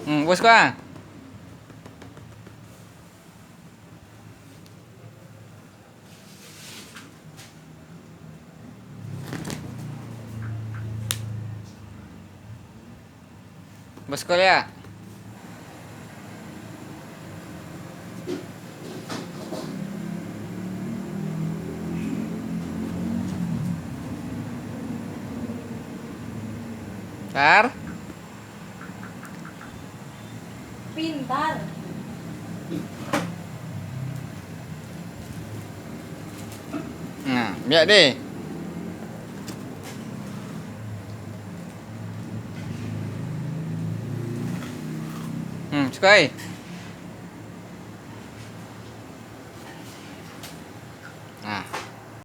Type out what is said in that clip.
Wes ko ah. Bos ko ya. Tar. Pintar. Nah, biar deh. Sukai.